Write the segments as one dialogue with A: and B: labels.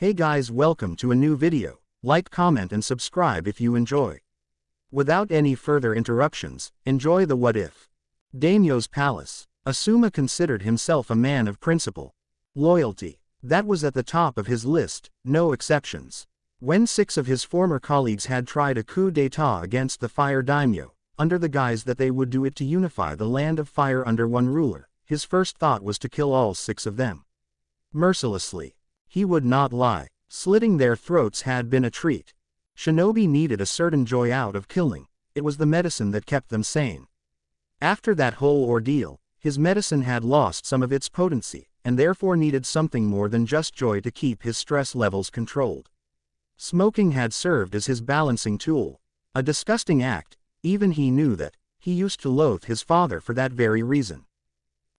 A: Hey guys, welcome to a new video. Like, comment and subscribe if you enjoy. Without any further interruptions, enjoy the what if. Daimyo's palace. Asuma considered himself a man of principle. Loyalty. That was at the top of his list, no exceptions. When 6 of his former colleagues had tried a coup d'état against the Fire Daimyo, under the guise that they would do it to unify the land of fire under one ruler, his first thought was to kill all 6 of them. Mercilessly. He would not lie. Slitting their throats had been a treat. Shinobi needed a certain joy out of killing. It was the medicine that kept them sane. After that whole ordeal, his medicine had lost some of its potency, and therefore needed something more than just joy to keep his stress levels controlled. Smoking had served as his balancing tool. A disgusting act, even he knew that. He used to loathe his father for that very reason.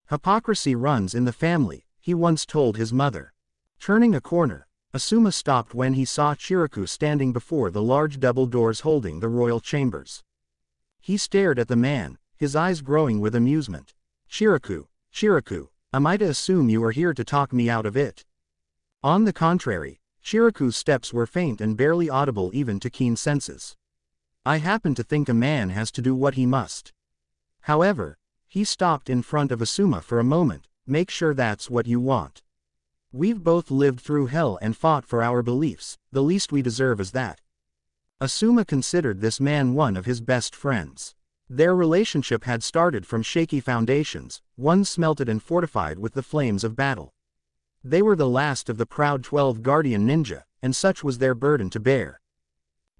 A: Hypocrisy runs in the family, he once told his mother. Turning a corner, Asuma stopped when he saw Chiriku standing before the large double doors holding the royal chambers. He stared at the man, his eyes growing with amusement. Chiriku, am I to assume you are here to talk me out of it? On the contrary, Chiriku's steps were faint and barely audible even to keen senses. I happen to think a man has to do what he must. However, he stopped in front of Asuma for a moment. Make sure that's what you want. We've both lived through hell and fought for our beliefs, the least we deserve is that. Asuma considered this man one of his best friends. Their relationship had started from shaky foundations, one smelted and fortified with the flames of battle. They were the last of the proud 12 guardian ninja, and such was their burden to bear.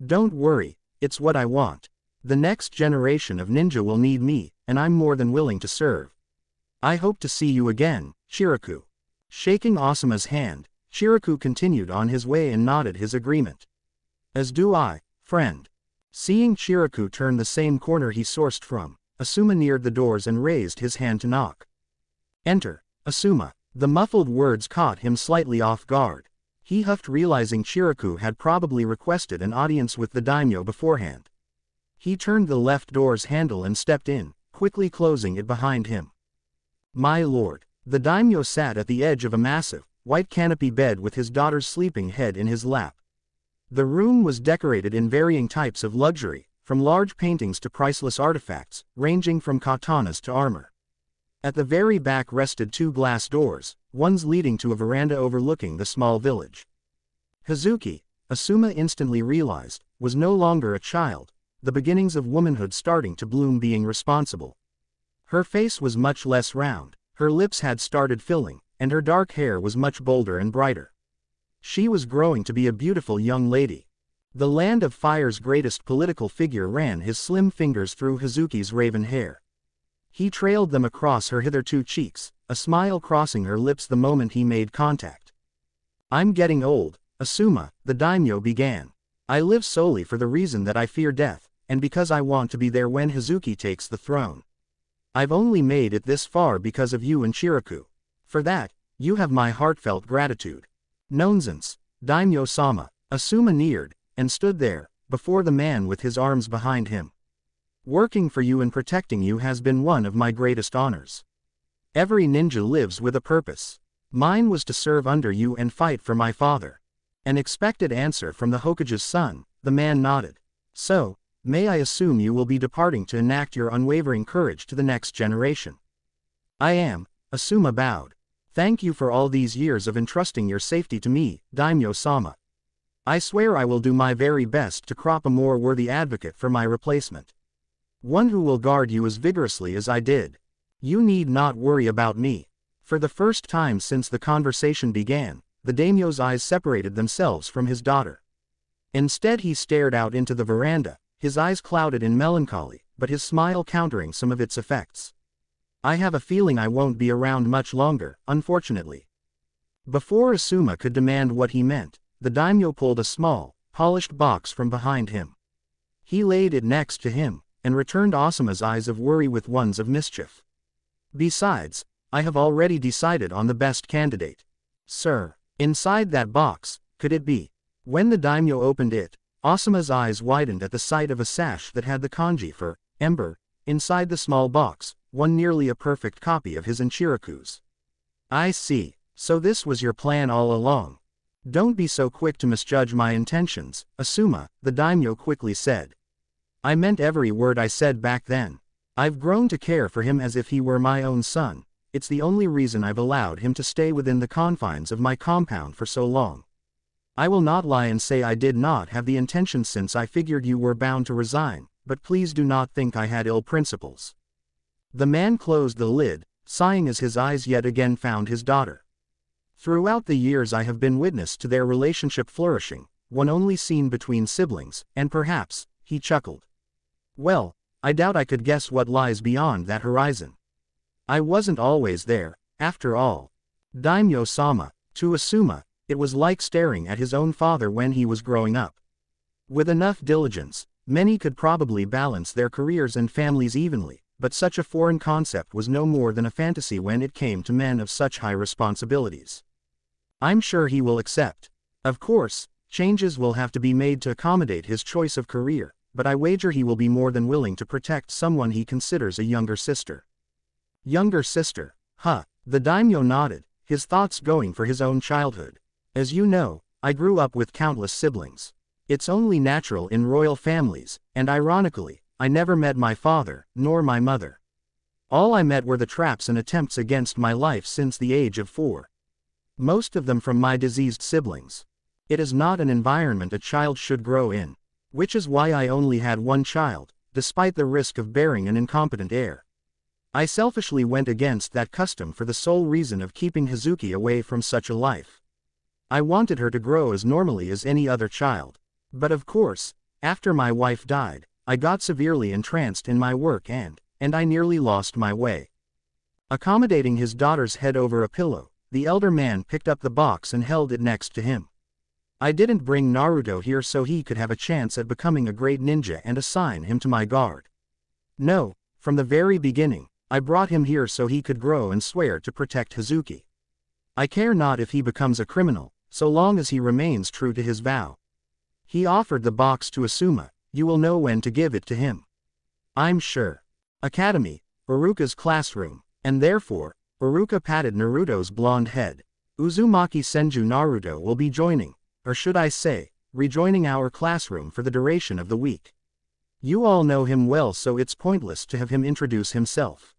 A: Don't worry, it's what I want. The next generation of ninja will need me, and I'm more than willing to serve. I hope to see you again, Chiriku. Shaking Asuma's hand, Chiriku continued on his way and nodded his agreement. As do I, friend. Seeing Chiriku turn the same corner he sourced from, Asuma neared the doors and raised his hand to knock. Enter, Asuma. The muffled words caught him slightly off guard. He huffed, realizing Chiriku had probably requested an audience with the daimyo beforehand. He turned the left door's handle and stepped in, quickly closing it behind him. My lord. The daimyo sat at the edge of a massive, white canopy bed with his daughter's sleeping head in his lap. The room was decorated in varying types of luxury, from large paintings to priceless artifacts, ranging from katanas to armor. At the very back rested 2 glass doors, one's leading to a veranda overlooking the small village. Hazuki, Asuma instantly realized, was no longer a child, the beginnings of womanhood starting to bloom, being responsible. Her face was much less round. Her lips had started filling, and her dark hair was much bolder and brighter. She was growing to be a beautiful young lady. The Land of Fire's greatest political figure ran his slim fingers through Hazuki's raven hair. He trailed them across her hitherto cheeks, a smile crossing her lips the moment he made contact. I'm getting old, Asuma, the daimyo began. I live solely for the reason that I fear death, and because I want to be there when Hazuki takes the throne. I've only made it this far because of you and Chiriku. For that, you have my heartfelt gratitude. Nonsense, Daimyo-sama. Asuma neared, and stood there, before the man with his arms behind him. Working for you and protecting you has been one of my greatest honors. Every ninja lives with a purpose. Mine was to serve under you and fight for my father. An expected answer from the Hokage's son, the man nodded. So, may I assume you will be departing to enact your unwavering courage to the next generation? I am, Asuma bowed. Thank you for all these years of entrusting your safety to me, Daimyo-sama. I swear I will do my very best to crop a more worthy advocate for my replacement. One who will guard you as vigorously as I did. You need not worry about me. For the first time since the conversation began, the daimyo's eyes separated themselves from his daughter. Instead he stared out into the veranda, his eyes clouded in melancholy, but his smile countering some of its effects. I have a feeling I won't be around much longer, unfortunately. Before Asuma could demand what he meant, the daimyo pulled a small, polished box from behind him. He laid it next to him, and returned Asuma's eyes of worry with ones of mischief. Besides, I have already decided on the best candidate. Sir, inside that box, could it be? When the daimyo opened it, Asuma's eyes widened at the sight of a sash that had the kanji for ember inside the small box, one nearly a perfect copy of his and Chiriku's. I see, so this was your plan all along. Don't be so quick to misjudge my intentions, Asuma, the daimyo quickly said. I meant every word I said back then. I've grown to care for him as if he were my own son. It's the only reason I've allowed him to stay within the confines of my compound for so long. I will not lie and say I did not have the intention since I figured you were bound to resign, but please do not think I had ill principles. The man closed the lid, sighing as his eyes yet again found his daughter. Throughout the years I have been witness to their relationship flourishing, one only seen between siblings, and perhaps, he chuckled. Well, I doubt I could guess what lies beyond that horizon. I wasn't always there, after all. Daimyo-sama, to Asuma, it was like staring at his own father when he was growing up. With enough diligence, many could probably balance their careers and families evenly, but such a foreign concept was no more than a fantasy when it came to men of such high responsibilities. I'm sure he will accept. Of course, changes will have to be made to accommodate his choice of career, but I wager he will be more than willing to protect someone he considers a younger sister. Younger sister, huh? The daimyo nodded, his thoughts going for his own childhood. As you know, I grew up with countless siblings. It's only natural in royal families, and ironically, I never met my father, nor my mother. All I met were the traps and attempts against my life since the age of 4. Most of them from my diseased siblings. It is not an environment a child should grow in. Which is why I only had one child, despite the risk of bearing an incompetent heir. I selfishly went against that custom for the sole reason of keeping Hazuki away from such a life. I wanted her to grow as normally as any other child. But of course, after my wife died, I got severely entranced in my work and I nearly lost my way. Accommodating his daughter's head over a pillow, the elder man picked up the box and held it next to him. I didn't bring Naruto here so he could have a chance at becoming a great ninja and assign him to my guard. No, from the very beginning, I brought him here so he could grow and swear to protect Hazuki. I care not if he becomes a criminal, so long as he remains true to his vow. He offered the box to Asuma. You will know when to give it to him. I'm sure. Academy, Uruka's classroom, and therefore, Uruka patted Naruto's blonde head. Uzumaki Senju Naruto will be joining, or should I say, rejoining our classroom for the duration of the week. You all know him well so it's pointless to have him introduce himself.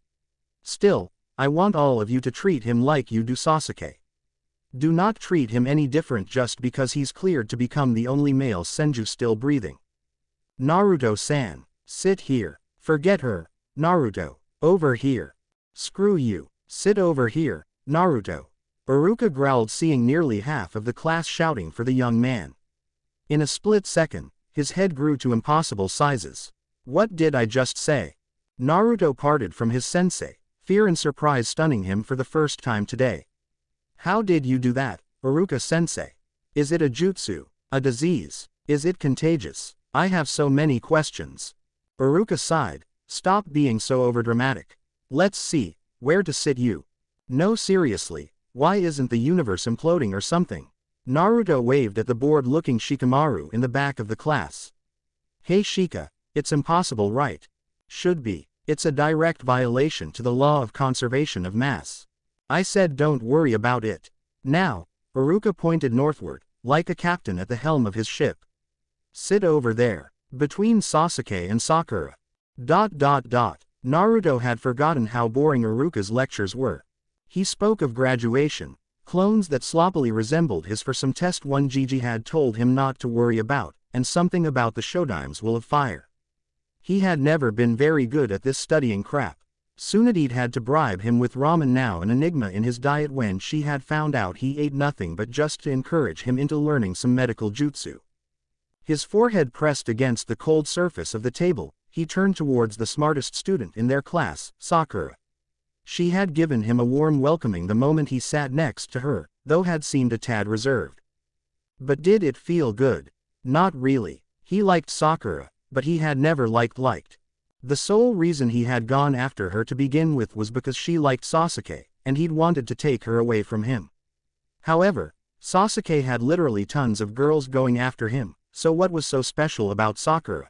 A: Still, I want all of you to treat him like you do Sasuke. Do not treat him any different just because he's cleared to become the only male Senju still breathing. Naruto-san, sit here. Forget her, Naruto. Over here. Screw you. Sit over here, Naruto. Uruka growled, seeing nearly half of the class shouting for the young man. In a split second, his head grew to impossible sizes. What did I just say? Naruto parted from his sensei, fear and surprise stunning him for the first time today. How did you do that, Uruka-sensei? Is it a jutsu, a disease? Is it contagious? I have so many questions. Uruka sighed. Stop being so overdramatic. Let's see, where to sit you? No, seriously, why isn't the universe imploding or something? Naruto waved at the bored-looking Shikamaru in the back of the class. Hey Shika, it's impossible, right? Should be. It's a direct violation to the law of conservation of mass. I said don't worry about it. Now, Uruka pointed northward, like a captain at the helm of his ship. Sit over there, between Sasuke and Sakura. Naruto had forgotten how boring Uruka's lectures were. He spoke of graduation, clones that sloppily resembled his for some test one Gigi had told him not to worry about, and something about the Shodimes will of fire. He had never been very good at this studying crap. Tsunade had to bribe him with ramen, now an enigma in his diet when she had found out he ate nothing but just to encourage him into learning some medical jutsu. His forehead pressed against the cold surface of the table, he turned towards the smartest student in their class, Sakura. She had given him a warm welcoming the moment he sat next to her, though had seemed a tad reserved. But did it feel good? Not really. He liked Sakura, but he had never liked. The sole reason he had gone after her to begin with was because she liked Sasuke, and he'd wanted to take her away from him. However, Sasuke had literally tons of girls going after him, so what was so special about Sakura?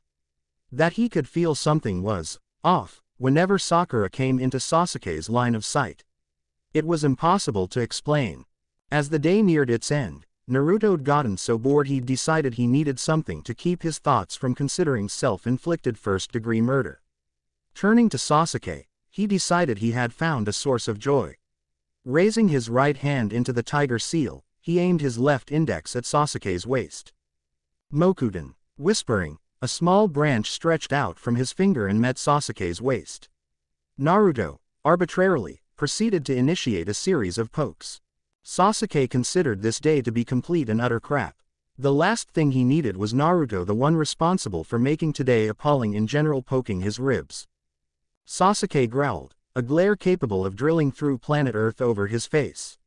A: That he could feel something was off whenever Sakura came into Sasuke's line of sight. It was impossible to explain. As the day neared its end, Naruto'd gotten so bored he'd decided he needed something to keep his thoughts from considering self-inflicted first-degree murder. Turning to Sasuke, he decided he had found a source of joy. Raising his right hand into the tiger seal, he aimed his left index at Sasuke's waist. Mokuden. Whispering, a small branch stretched out from his finger and met Sasuke's waist. Naruto, arbitrarily, proceeded to initiate a series of pokes. Sasuke considered this day to be complete and utter crap. The last thing he needed was Naruto, the one responsible for making today appalling in general, poking his ribs. Sasuke growled, a glare capable of drilling through planet Earth over his face.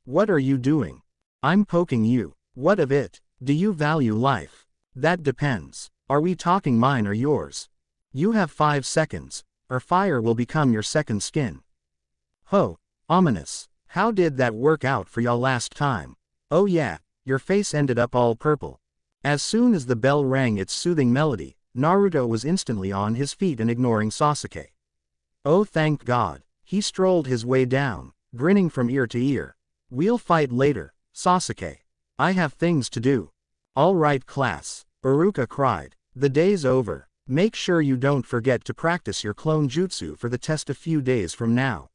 A: What are you doing? I'm poking you. What of it? Do you value life? That depends. Are we talking mine or yours? You have 5 seconds, or fire will become your second skin. Ho, ominous. How did that work out for y'all last time? Oh yeah, your face ended up all purple. As soon as the bell rang its soothing melody, Naruto was instantly on his feet and ignoring Sasuke. Oh thank God. He strolled his way down, grinning from ear to ear. We'll fight later, Sasuke. I have things to do. All right class, Iruka cried. The day's over. Make sure you don't forget to practice your clone jutsu for the test a few days from now.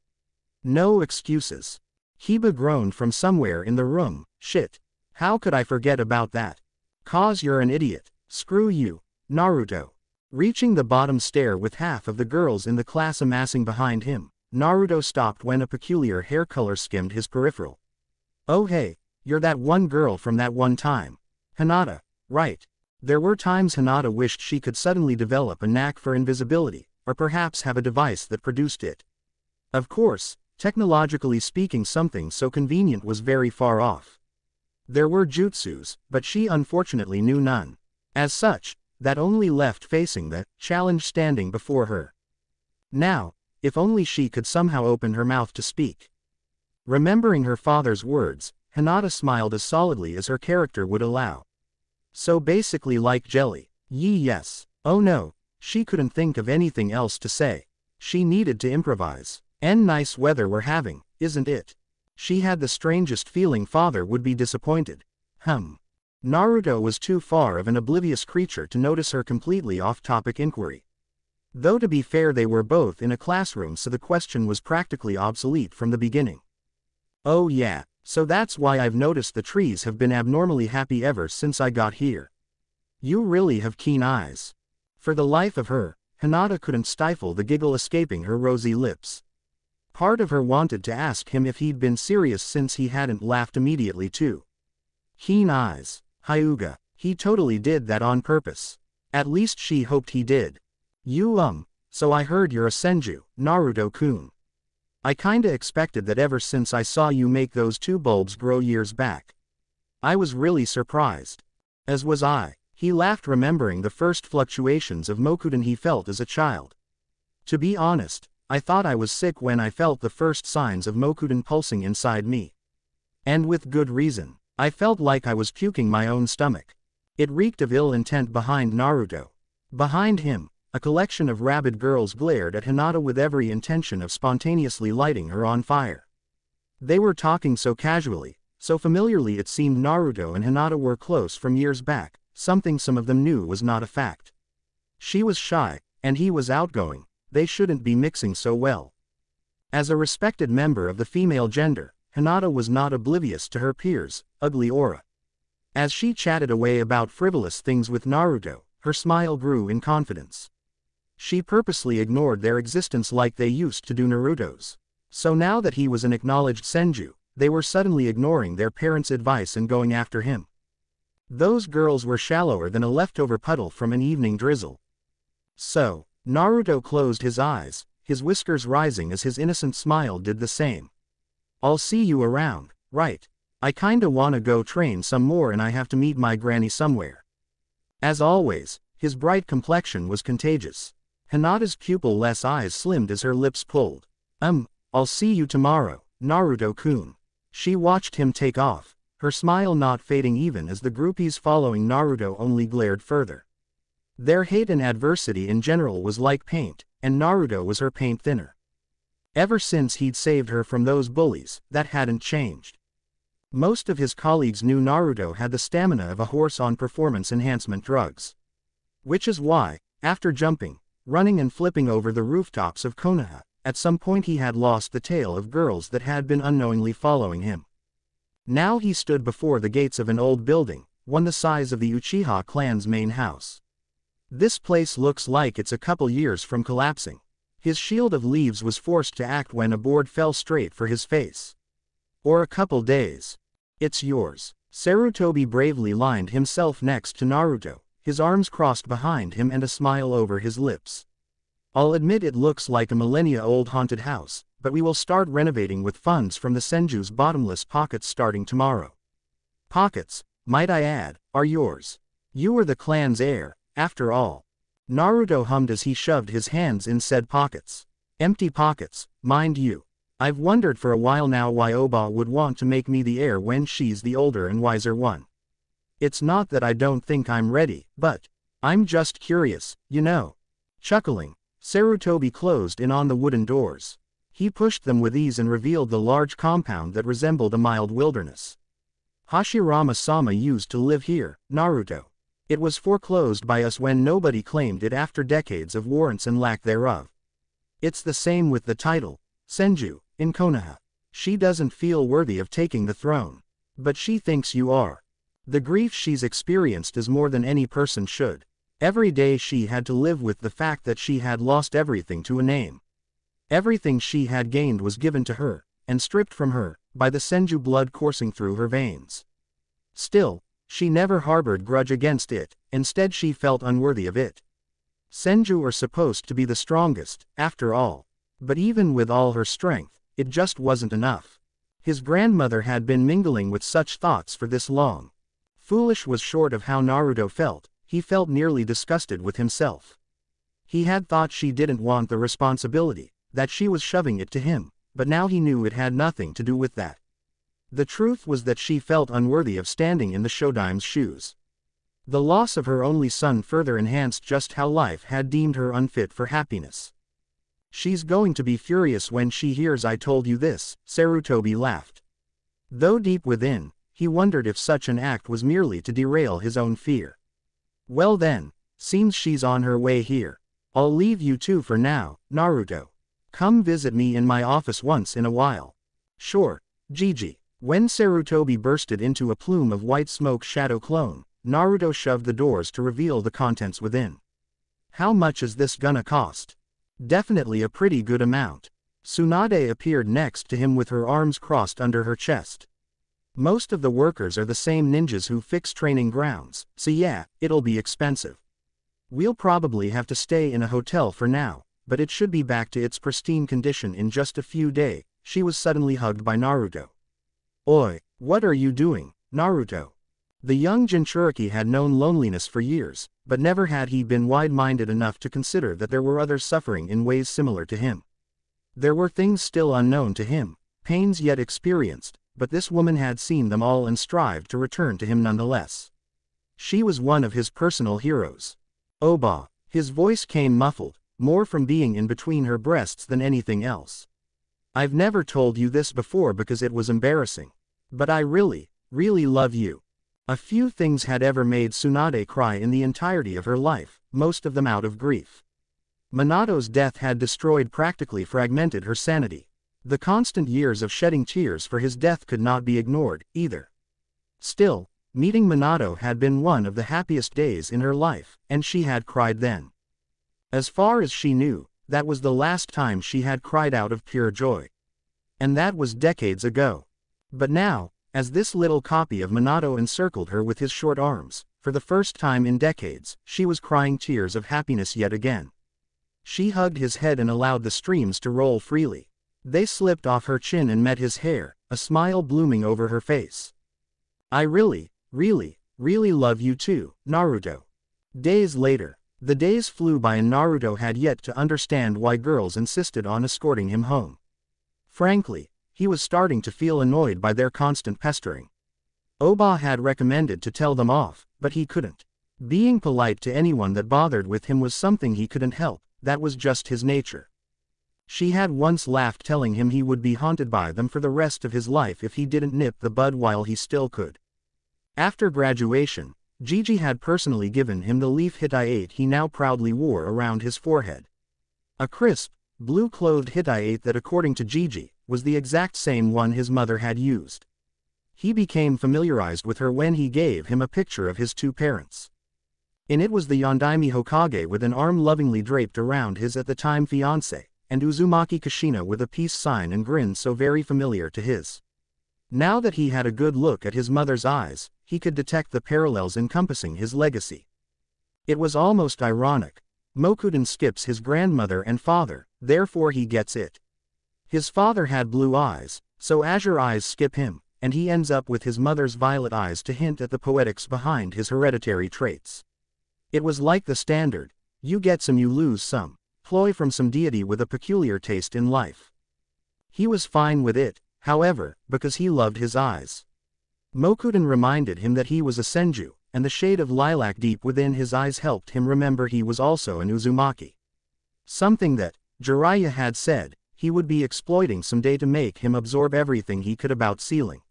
A: No excuses. Kiba groaned from somewhere in the room. Shit. How could I forget about that? 'Cause you're an idiot. Screw you, Naruto. Reaching the bottom stair with half of the girls in the class amassing behind him, Naruto stopped when a peculiar hair color skimmed his peripheral. Oh hey, you're that one girl from that one time. Hinata, right. There were times Hinata wished she could suddenly develop a knack for invisibility, or perhaps have a device that produced it. Of course, technologically speaking, something so convenient was very far off. There were jutsus, but she unfortunately knew none. As such, that only left facing the challenge standing before her. Now, if only she could somehow open her mouth to speak. Remembering her father's words, Hinata smiled as solidly as her character would allow. So basically like jelly. Yes. Oh no, she couldn't think of anything else to say. She needed to improvise. And nice weather we're having, isn't it? She had the strangest feeling father would be disappointed. Naruto was too far of an oblivious creature to notice her completely off-topic inquiry. Though to be fair, they were both in a classroom, so the question was practically obsolete from the beginning. Oh yeah, so that's why I've noticed the trees have been abnormally happy ever since I got here. You really have keen eyes. For the life of her, Hinata couldn't stifle the giggle escaping her rosy lips. Part of her wanted to ask him if he'd been serious since he hadn't laughed immediately too. Keen eyes. Hyuga, he totally did that on purpose. At least she hoped he did. So I heard you're a Senju, Naruto-kun. I kinda expected that ever since I saw you make those 2 bulbs grow years back. I was really surprised. As was I. He laughed, remembering the first fluctuations of Mokuden he felt as a child. To be honest, I thought I was sick when I felt the first signs of Mokuden pulsing inside me. And with good reason. I felt like I was puking my own stomach. It reeked of ill intent behind Naruto. Behind him, a collection of rabid girls glared at Hinata with every intention of spontaneously lighting her on fire. They were talking so casually, so familiarly it seemed Naruto and Hinata were close from years back, something some of them knew was not a fact. She was shy, and he was outgoing. They shouldn't be mixing so well. As a respected member of the female gender, Hinata was not oblivious to her peers' ugly aura. As she chatted away about frivolous things with Naruto, her smile grew in confidence. She purposely ignored their existence like they used to do Naruto's. So now that he was an acknowledged Senju, they were suddenly ignoring their parents' advice and going after him. Those girls were shallower than a leftover puddle from an evening drizzle. So, Naruto closed his eyes, his whiskers rising as his innocent smile did the same. I'll see you around, right? I kinda wanna go train some more and I have to meet my granny somewhere. As always, his bright complexion was contagious. Hinata's pupil-less eyes slimmed as her lips pulled. I'll see you tomorrow, Naruto-kun. She watched him take off, her smile not fading even as the groupies following Naruto only glared further. Their hate and adversity in general was like paint, and Naruto was her paint thinner. Ever since he'd saved her from those bullies, that hadn't changed. Most of his colleagues knew Naruto had the stamina of a horse on performance enhancement drugs. Which is why, after jumping, running and flipping over the rooftops of Konoha, at some point he had lost the tail of girls that had been unknowingly following him. Now he stood before the gates of an old building, one the size of the Uchiha clan's main house. This place looks like it's a couple years from collapsing. His shield of leaves was forced to act when a board fell straight for his face. Or a couple days. It's yours. Sarutobi bravely lined himself next to Naruto, his arms crossed behind him and a smile over his lips. I'll admit it looks like a millennia-old haunted house, but we will start renovating with funds from the Senju's bottomless pockets starting tomorrow. Pockets, might I add, are yours. You are the clan's heir, after all. Naruto hummed as he shoved his hands in said pockets. Empty pockets, mind you. I've wondered for a while now why Oba would want to make me the heir when she's the older and wiser one. It's not that I don't think I'm ready, but I'm just curious, you know. Chuckling, Sarutobi closed in on the wooden doors. He pushed them with ease and revealed the large compound that resembled a mild wilderness. Hashirama-sama used to live here, Naruto. It was foreclosed by us when nobody claimed it after decades of warrants and lack thereof. It's the same with the title, Senju, in Konoha. She doesn't feel worthy of taking the throne. But she thinks you are. The grief she's experienced is more than any person should. Every day she had to live with the fact that she had lost everything to a name. Everything she had gained was given to her, and stripped from her, by the Senju blood coursing through her veins. Still, she never harbored grudge against it, instead she felt unworthy of it. Senju are supposed to be the strongest, after all. But even with all her strength, it just wasn't enough. His grandmother had been mingling with such thoughts for this long. Foolish was short of how Naruto felt, he felt nearly disgusted with himself. He had thought she didn't want the responsibility, that she was shoving it to him, but now he knew it had nothing to do with that. The truth was that she felt unworthy of standing in the Shodime's shoes. The loss of her only son further enhanced just how life had deemed her unfit for happiness. She's going to be furious when she hears I told you this, Sarutobi laughed. Though deep within, he wondered if such an act was merely to derail his own fear. Well then, seems she's on her way here. I'll leave you two for now, Naruto. Come visit me in my office once in a while. Sure, Gigi. When Sarutobi bursted into a plume of white smoke shadow clone, Naruto shoved the doors to reveal the contents within. How much is this gonna cost? Definitely a pretty good amount. Tsunade appeared next to him with her arms crossed under her chest. Most of the workers are the same ninjas who fix training grounds, so yeah, it'll be expensive. We'll probably have to stay in a hotel for now, but it should be back to its pristine condition in just a few days. She was suddenly hugged by Naruto. Oi, what are you doing, Naruto? The young Jinchuriki had known loneliness for years, but never had he been wide-minded enough to consider that there were others suffering in ways similar to him. There were things still unknown to him, pains yet experienced, but this woman had seen them all and strived to return to him nonetheless. She was one of his personal heroes. Oba, his voice came muffled, more from being in between her breasts than anything else. I've never told you this before because it was embarrassing. But I really, really love you. A few things had ever made Tsunade cry in the entirety of her life, most of them out of grief. Minato's death had destroyed practically fragmented her sanity. The constant years of shedding tears for his death could not be ignored, either. Still, meeting Minato had been one of the happiest days in her life, and she had cried then. As far as she knew, that was the last time she had cried out of pure joy. And that was decades ago. But now, as this little copy of Minato encircled her with his short arms, for the first time in decades, she was crying tears of happiness yet again. She hugged his head and allowed the streams to roll freely. They slipped off her chin and met his hair, a smile blooming over her face. I really, really, really love you too, Naruto. Days later. The days flew by and Naruto had yet to understand why girls insisted on escorting him home. Frankly, he was starting to feel annoyed by their constant pestering. Oba had recommended to tell them off, but he couldn't. Being polite to anyone that bothered with him was something he couldn't help, that was just his nature. She had once laughed, telling him he would be haunted by them for the rest of his life if he didn't nip the bud while he still could. After graduation, Gigi had personally given him the leaf Hittite he now proudly wore around his forehead. A crisp, blue-clothed Hittite that, according to Gigi, was the exact same one his mother had used. He became familiarized with her when he gave him a picture of his two parents. In it was the Yondaime Hokage with an arm lovingly draped around his at-the-time fiancé, and Uzumaki Kushina with a peace sign and grin so very familiar to his. Now that he had a good look at his mother's eyes, he could detect the parallels encompassing his legacy. It was almost ironic. Mokuden skips his grandmother and father, therefore he gets it. His father had blue eyes, so azure eyes skip him, and he ends up with his mother's violet eyes to hint at the poetics behind his hereditary traits. It was like the standard, you get some you lose some, ploy from some deity with a peculiar taste in life. He was fine with it, however, because he loved his eyes. Mokuden reminded him that he was a Senju, and the shade of lilac deep within his eyes helped him remember he was also an Uzumaki. Something that, Jiraiya had said, he would be exploiting someday to make him absorb everything he could about sealing.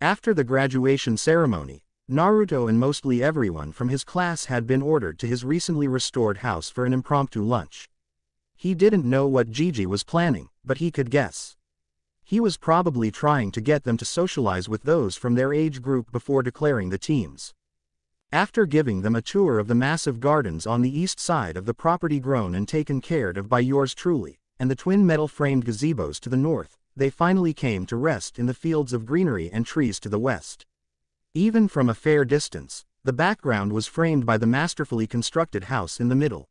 A: After the graduation ceremony, Naruto and mostly everyone from his class had been ordered to his recently restored house for an impromptu lunch. He didn't know what Gigi was planning, but he could guess. He was probably trying to get them to socialize with those from their age group before declaring the teams. After giving them a tour of the massive gardens on the east side of the property grown and taken care of by yours truly, and the twin metal-framed gazebos to the north, they finally came to rest in the fields of greenery and trees to the west. Even from a fair distance, the background was framed by the masterfully constructed house in the middle.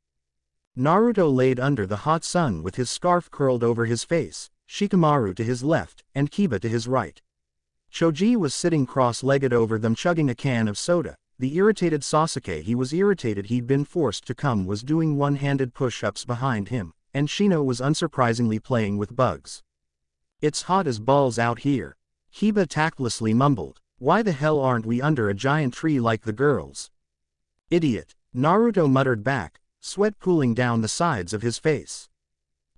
A: Naruto laid under the hot sun with his scarf curled over his face, Shikamaru to his left, and Kiba to his right. Choji was sitting cross-legged over them chugging a can of soda. The irritated Sasuke he was irritated he'd been forced to come was doing one-handed push-ups behind him, and Shino was unsurprisingly playing with bugs. It's hot as balls out here. Kiba tactlessly mumbled, why the hell aren't we under a giant tree like the girls? Idiot, Naruto muttered back, sweat pooling down the sides of his face.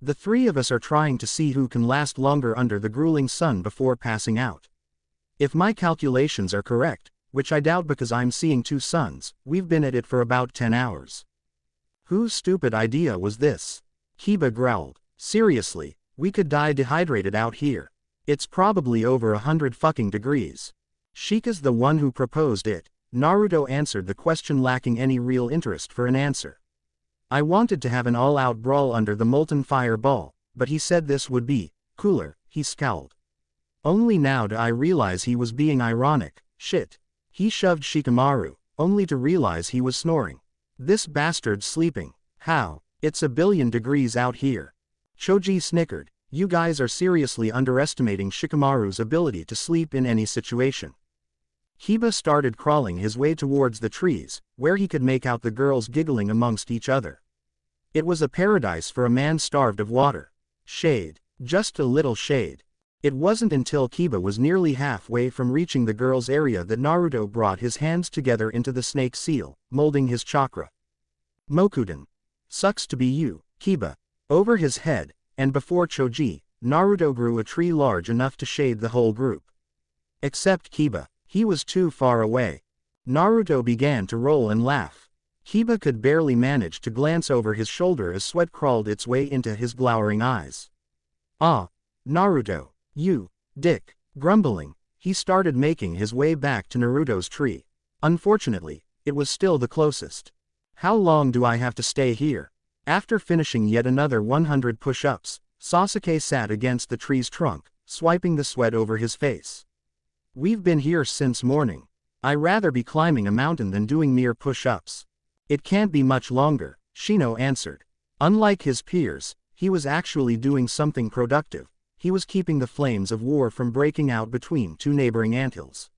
A: The three of us are trying to see who can last longer under the grueling sun before passing out. If my calculations are correct, which I doubt because I'm seeing two suns, we've been at it for about 10 hours. Whose stupid idea was this? Kiba growled, seriously, we could die dehydrated out here. It's probably over 100 fucking degrees. Shika's the one who proposed it. Naruto answered the question lacking any real interest for an answer. I wanted to have an all-out brawl under the molten fireball, but he said this would be cooler, he scowled. Only now do I realize he was being ironic, shit. He shoved Shikamaru, only to realize he was snoring. This bastard's sleeping. How? It's a billion degrees out here. Choji snickered, you guys are seriously underestimating Shikamaru's ability to sleep in any situation. Kiba started crawling his way towards the trees, where he could make out the girls giggling amongst each other. It was a paradise for a man starved of water. Shade. Just a little shade. It wasn't until Kiba was nearly halfway from reaching the girls' area that Naruto brought his hands together into the snake seal, molding his chakra. Mokuden. Sucks to be you, Kiba. Over his head, and before Choji, Naruto grew a tree large enough to shade the whole group. Except Kiba. He was too far away. Naruto began to roll and laugh. Kiba could barely manage to glance over his shoulder as sweat crawled its way into his glowering eyes. Ah, Naruto, you, dick. Grumbling, he started making his way back to Naruto's tree. Unfortunately, it was still the closest. How long do I have to stay here? After finishing yet another 100 push-ups, Sasuke sat against the tree's trunk, swiping the sweat over his face. We've been here since morning. I'd rather be climbing a mountain than doing mere push-ups. It can't be much longer, Shino answered. Unlike his peers, he was actually doing something productive. He was keeping the flames of war from breaking out between two neighboring anthills.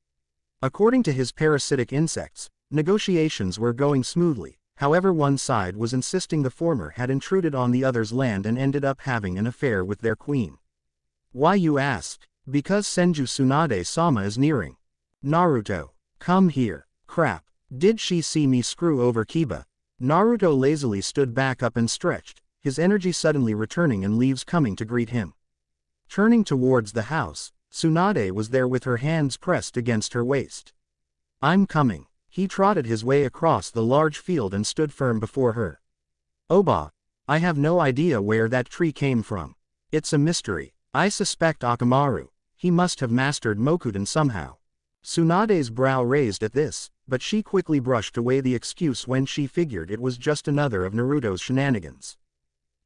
A: According to his parasitic insects, negotiations were going smoothly, however one side was insisting the former had intruded on the other's land and ended up having an affair with their queen. Why you ask? Because Senju Tsunade-sama is nearing. Naruto. Come here. Crap. Did she see me screw over Kiba? Naruto lazily stood back up and stretched, his energy suddenly returning and leaves coming to greet him. Turning towards the house, Tsunade was there with her hands pressed against her waist. I'm coming. He trotted his way across the large field and stood firm before her. Oba, I have no idea where that tree came from. It's a mystery. I suspect Akamaru. He must have mastered Mokuden somehow. Tsunade's brow raised at this, but she quickly brushed away the excuse when she figured it was just another of Naruto's shenanigans.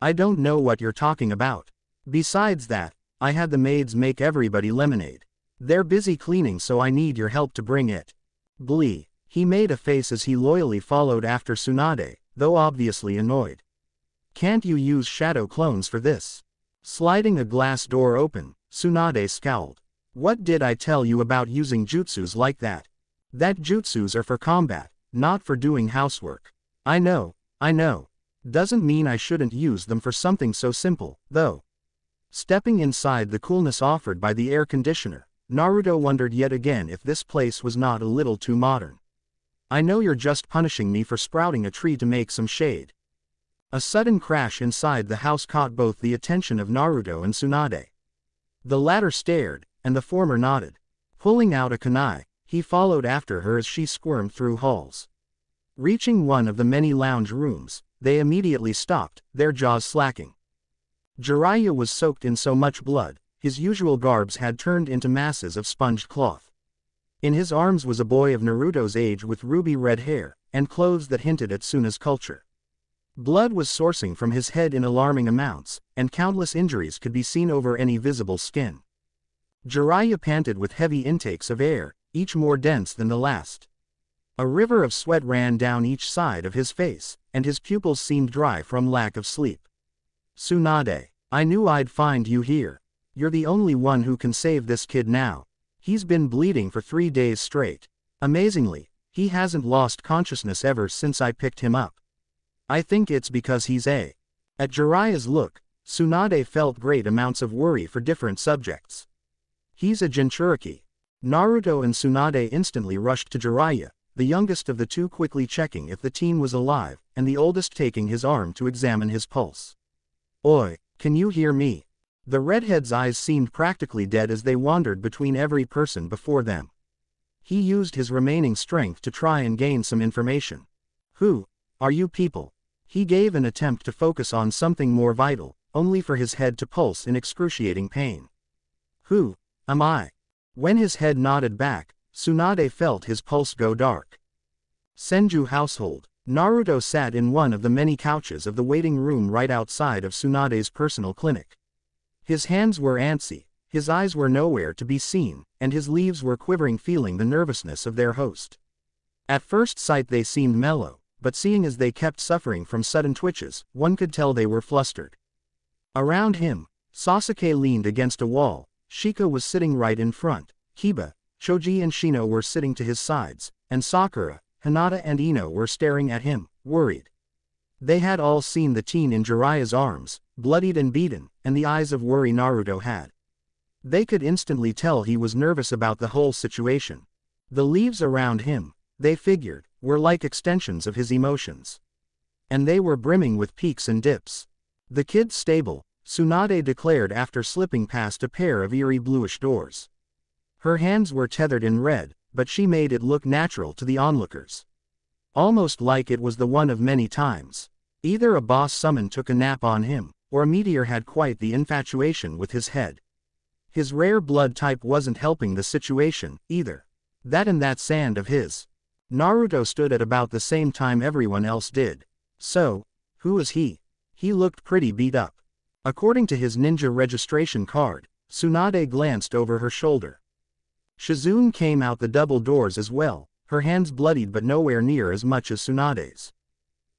A: I don't know what you're talking about. Besides that, I had the maids make everybody lemonade. They're busy cleaning, so I need your help to bring it. Blee. He made a face as he loyally followed after Tsunade, though obviously annoyed. Can't you use shadow clones for this? Sliding a glass door open, Tsunade scowled. What did I tell you about using jutsus like that? That jutsus are for combat, not for doing housework. I know. Doesn't mean I shouldn't use them for something so simple, though. Stepping inside the coolness offered by the air conditioner, Naruto wondered yet again if this place was not a little too modern. I know you're just punishing me for sprouting a tree to make some shade. A sudden crash inside the house caught both the attention of Naruto and Tsunade. The latter stared, and the former nodded. Pulling out a kunai, he followed after her as she squirmed through halls. Reaching one of the many lounge rooms, they immediately stopped, their jaws slacking. Jiraiya was soaked in so much blood, his usual garbs had turned into masses of sponged cloth. In his arms was a boy of Naruto's age with ruby-red hair, and clothes that hinted at Tsuna's culture. Blood was sourcing from his head in alarming amounts, and countless injuries could be seen over any visible skin. Jiraiya panted with heavy intakes of air, each more dense than the last. A river of sweat ran down each side of his face, and his pupils seemed dry from lack of sleep. Tsunade, I knew I'd find you here. You're the only one who can save this kid now. He's been bleeding for 3 days straight. Amazingly, he hasn't lost consciousness ever since I picked him up. I think it's because he's a. At Jiraiya's look, Tsunade felt great amounts of worry for different subjects. He's a Jinchuriki. Naruto and Tsunade instantly rushed to Jiraiya, the youngest of the two quickly checking if the teen was alive, and the oldest taking his arm to examine his pulse. Oi, can you hear me? The redhead's eyes seemed practically dead as they wandered between every person before them. He used his remaining strength to try and gain some information. Who are you people? He gave an attempt to focus on something more vital, only for his head to pulse in excruciating pain. Who am I? When his head nodded back, Tsunade felt his pulse go dark. Senju household. Naruto sat in one of the many couches of the waiting room right outside of Tsunade's personal clinic. His hands were antsy, his eyes were nowhere to be seen, and his leaves were quivering, feeling the nervousness of their host. At first sight they seemed mellow, but seeing as they kept suffering from sudden twitches, one could tell they were flustered. Around him, Sasuke leaned against a wall, Shika was sitting right in front, Kiba, Choji and Shino were sitting to his sides, and Sakura, Hinata and Ino were staring at him, worried. They had all seen the teen in Jiraiya's arms, bloodied and beaten, and the eyes of worry Naruto had. They could instantly tell he was nervous about the whole situation. The leaves around him, they figured, were like extensions of his emotions. And they were brimming with peaks and dips. The kid's stable, Tsunade declared after slipping past a pair of eerie bluish doors. Her hands were tethered in red, but she made it look natural to the onlookers. Almost like it was the one of many times. Either a boss summon took a nap on him, or a meteor had quite the infatuation with his head. His rare blood type wasn't helping the situation, either. That and that sand of his. Naruto stood at about the same time everyone else did. So, who is he? He looked pretty beat up. According to his ninja registration card, Tsunade glanced over her shoulder. Shizune came out the double doors as well, her hands bloodied but nowhere near as much as Tsunade's.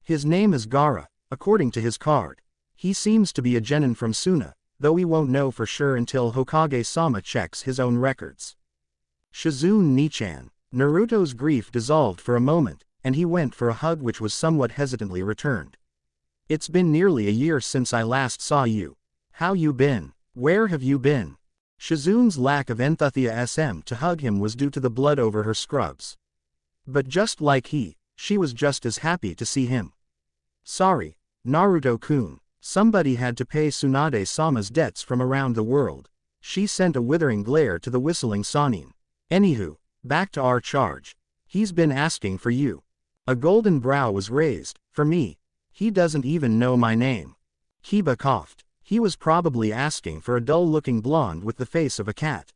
A: His name is Gaara, according to his card. He seems to be a genin from Suna, though we won't know for sure until Hokage-sama checks his own records. Shizune Nichan. Naruto's grief dissolved for a moment, and he went for a hug which was somewhat hesitantly returned. It's been nearly a year since I last saw you. How you been? Where have you been? Shizune's lack of enthusiasm to hug him was due to the blood over her scrubs. But just like she was just as happy to see him. Sorry, Naruto-kun. Somebody had to pay Tsunade-sama's debts from around the world. She sent a withering glare to the whistling Sanin. Anywho, back to our charge. He's been asking for you. A golden brow was raised. For me. He doesn't even know my name. Kiba coughed. He was probably asking for a dull-looking blonde with the face of a cat.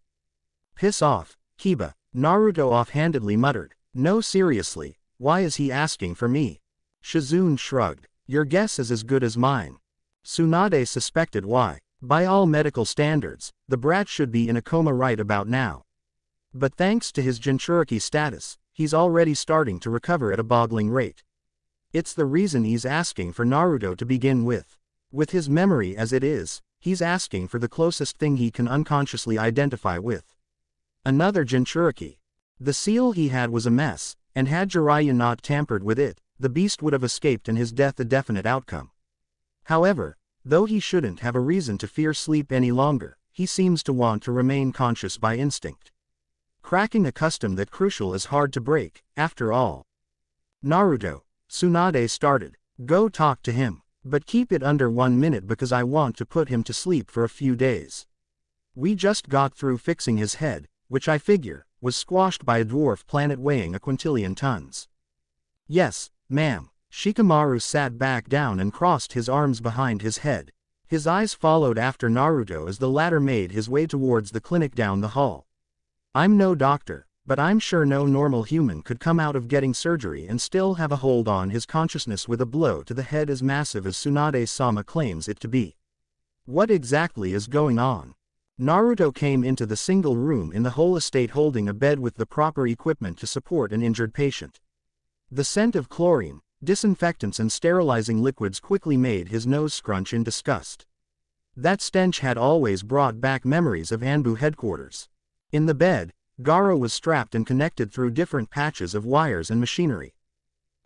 A: Piss off, Kiba, Naruto offhandedly muttered. No, seriously, why is he asking for me? Shizune shrugged. Your guess is as good as mine. Tsunade suspected why. By all medical standards, the brat should be in a coma right about now. But thanks to his Jinchuriki status, he's already starting to recover at a boggling rate. It's the reason he's asking for Naruto to begin with. With his memory as it is, he's asking for the closest thing he can unconsciously identify with. Another Jinchuriki. The seal he had was a mess, and had Jiraiya not tampered with it, the beast would have escaped and his death a definite outcome. However, though he shouldn't have a reason to fear sleep any longer, he seems to want to remain conscious by instinct. Cracking a custom that crucial is hard to break, after all. Naruto, Tsunade started. Go talk to him, but keep it under 1 minute because I want to put him to sleep for a few days. We just got through fixing his head, which I figure, was squashed by a dwarf planet weighing a quintillion tons. Yes, ma'am. Shikamaru sat back down and crossed his arms behind his head. His eyes followed after Naruto as the latter made his way towards the clinic down the hall. I'm no doctor, but I'm sure no normal human could come out of getting surgery and still have a hold on his consciousness with a blow to the head as massive as Tsunade-sama claims it to be. What exactly is going on? Naruto came into the single room in the whole estate holding a bed with the proper equipment to support an injured patient. The scent of chlorine, disinfectants and sterilizing liquids quickly made his nose scrunch in disgust. That stench had always brought back memories of Anbu headquarters. In the bed, Gaara was strapped and connected through different patches of wires and machinery.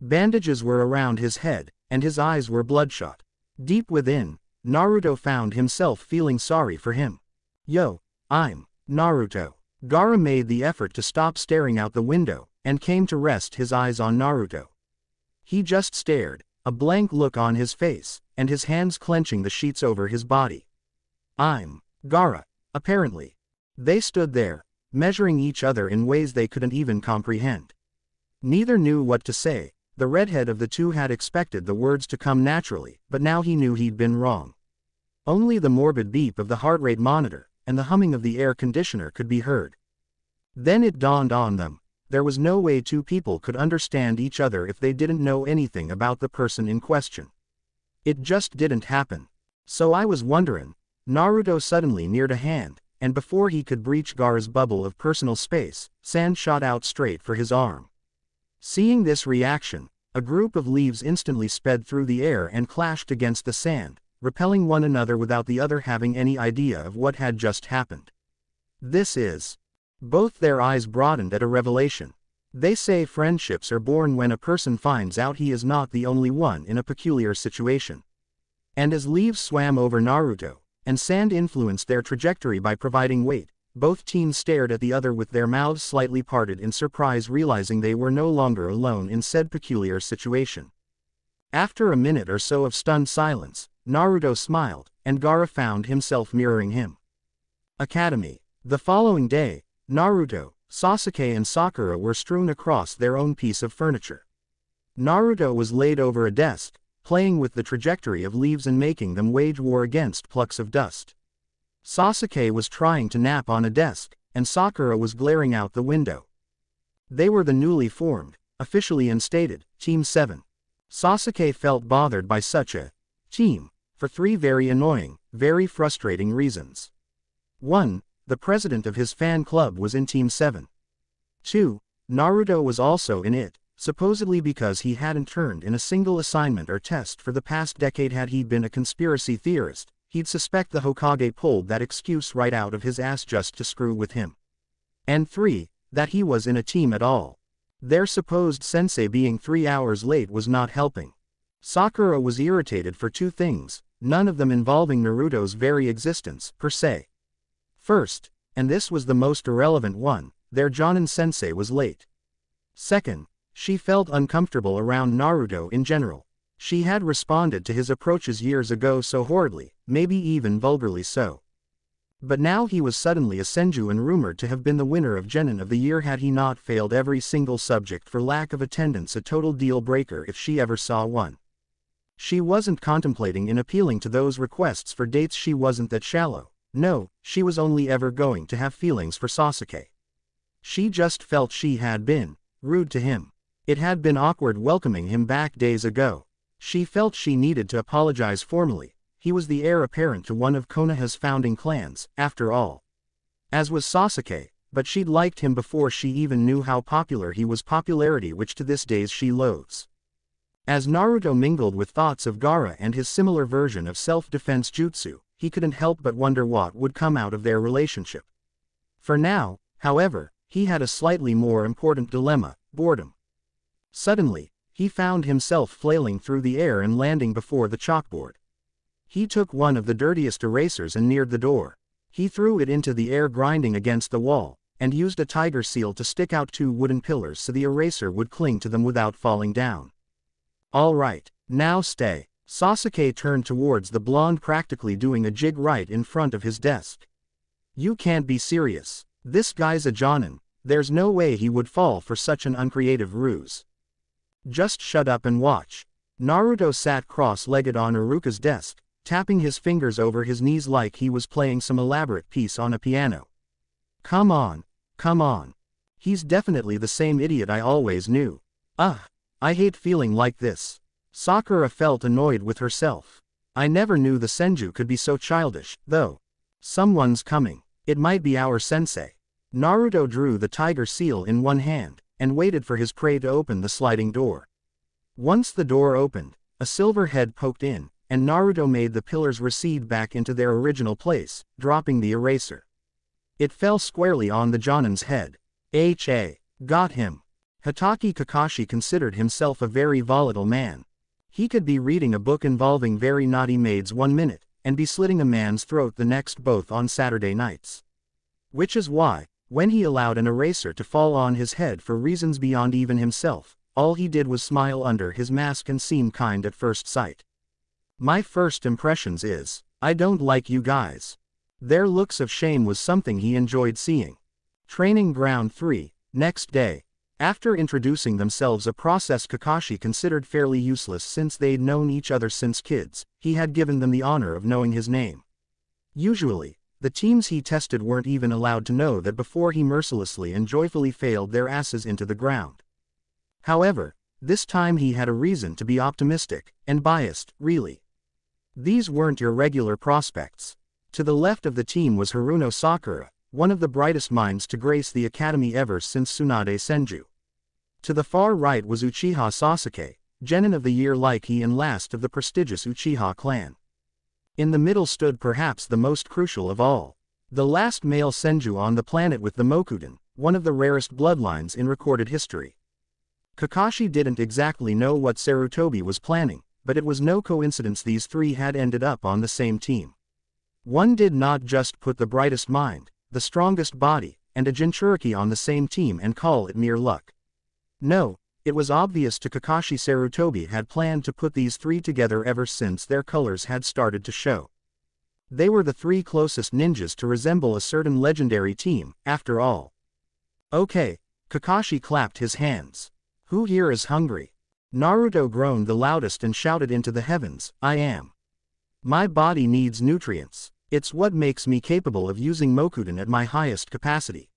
A: Bandages were around his head, and his eyes were bloodshot. Deep within, Naruto found himself feeling sorry for him. Yo, I'm Naruto. Gaara made the effort to stop staring out the window, and came to rest his eyes on Naruto. He just stared, a blank look on his face, and his hands clenching the sheets over his body. I'm Gaara, apparently. They stood there, measuring each other in ways they couldn't even comprehend. Neither knew what to say. The redhead of the two had expected the words to come naturally, but now he knew he'd been wrong. Only the morbid beep of the heart rate monitor, and the humming of the air conditioner could be heard. Then it dawned on them. There was no way two people could understand each other if they didn't know anything about the person in question. It just didn't happen. So I was wondering. Naruto suddenly neared a hand, and before he could breach Gaara's bubble of personal space, sand shot out straight for his arm. Seeing this reaction, a group of leaves instantly sped through the air and clashed against the sand, repelling one another without the other having any idea of what had just happened. This is. Both their eyes broadened at a revelation. They say friendships are born when a person finds out he is not the only one in a peculiar situation. And as leaves swam over Naruto, and sand influenced their trajectory by providing weight, both teens stared at the other with their mouths slightly parted in surprise, realizing they were no longer alone in said peculiar situation. After a minute or so of stunned silence, Naruto smiled, and Gaara found himself mirroring him. Academy. The following day, Naruto, Sasuke and Sakura were strewn across their own piece of furniture. Naruto was laid over a desk, playing with the trajectory of leaves and making them wage war against plucks of dust. Sasuke was trying to nap on a desk, and Sakura was glaring out the window. They were the newly formed, officially instated, Team 7. Sasuke felt bothered by such a team, for three very annoying, very frustrating reasons. 1. The president of his fan club was in Team 7. 2. Naruto was also in it, supposedly because he hadn't turned in a single assignment or test for the past decade. Had he been a conspiracy theorist, he'd suspect the Hokage pulled that excuse right out of his ass just to screw with him. And 3. That he was in a team at all. Their supposed sensei being 3 hours late was not helping. Sakura was irritated for two things, none of them involving Naruto's very existence, per se. First, and this was the most irrelevant one, their Jonin sensei was late. Second, she felt uncomfortable around Naruto in general. She had responded to his approaches years ago so horridly, maybe even vulgarly so. But now he was suddenly a Senju and rumored to have been the winner of Genin of the Year had he not failed every single subject for lack of attendance, a total deal breaker if she ever saw one. She wasn't contemplating in appealing to those requests for dates, she wasn't that shallow. No, she was only ever going to have feelings for Sasuke. She just felt she had been rude to him. It had been awkward welcoming him back days ago. She felt she needed to apologize formally. He was the heir apparent to one of Konoha's founding clans, after all. As was Sasuke, but she'd liked him before she even knew how popular he was, popularity which to this day she loathes. As Naruto mingled with thoughts of Gaara and his similar version of self-defense jutsu, he couldn't help but wonder what would come out of their relationship. For now, however, he had a slightly more important dilemma: boredom. Suddenly, he found himself flailing through the air and landing before the chalkboard. He took one of the dirtiest erasers and neared the door. He threw it into the air, grinding against the wall, and used a tiger seal to stick out 2 wooden pillars so the eraser would cling to them without falling down. All right, now stay. Sasuke turned towards the blonde, practically doing a jig right in front of his desk. You can't be serious. This guy's a jonin. There's no way he would fall for such an uncreative ruse. Just shut up and watch. Naruto sat cross-legged on Iruka's desk, tapping his fingers over his knees like he was playing some elaborate piece on a piano. Come on, come on. He's definitely the same idiot I always knew. Ugh, I hate feeling like this. Sakura felt annoyed with herself. I never knew the Senju could be so childish, though. Someone's coming. It might be our sensei. Naruto drew the tiger seal in one hand, and waited for his prey to open the sliding door. Once the door opened, a silver head poked in, and Naruto made the pillars recede back into their original place, dropping the eraser. It fell squarely on the Jonin's head. Got him. Hatake Kakashi considered himself a very volatile man. He could be reading a book involving very naughty maids one minute, and be slitting a man's throat the next, both on Saturday nights. Which is why, when he allowed an eraser to fall on his head for reasons beyond even himself, all he did was smile under his mask and seem kind at first sight. My first impressions is, I don't like you guys. Their looks of shame was something he enjoyed seeing. Training Ground 3, next day. After introducing themselves, a process Kakashi considered fairly useless since they'd known each other since kids, he had given them the honor of knowing his name. Usually, the teams he tested weren't even allowed to know that before he mercilessly and joyfully failed their asses into the ground. However, this time he had a reason to be optimistic, and biased, really. These weren't your regular prospects. To the left of the team was Haruno Sakura, one of the brightest minds to grace the academy ever since Tsunade Senju. To the far right was Uchiha Sasuke, Genin of the Year like he and last of the prestigious Uchiha clan. In the middle stood perhaps the most crucial of all, the last male Senju on the planet with the Mokuden, one of the rarest bloodlines in recorded history. Kakashi didn't exactly know what Sarutobi was planning, but it was no coincidence these three had ended up on the same team. One did not just put the brightest mind, the strongest body, and a Jinchuriki on the same team and call it mere luck. No, it was obvious to Kakashi Sarutobi had planned to put these three together ever since their colors had started to show. They were the three closest ninjas to resemble a certain legendary team, after all. Okay, Kakashi clapped his hands. Who here is hungry? Naruto groaned the loudest and shouted into the heavens, I am. My body needs nutrients. It's what makes me capable of using Mokuden at my highest capacity.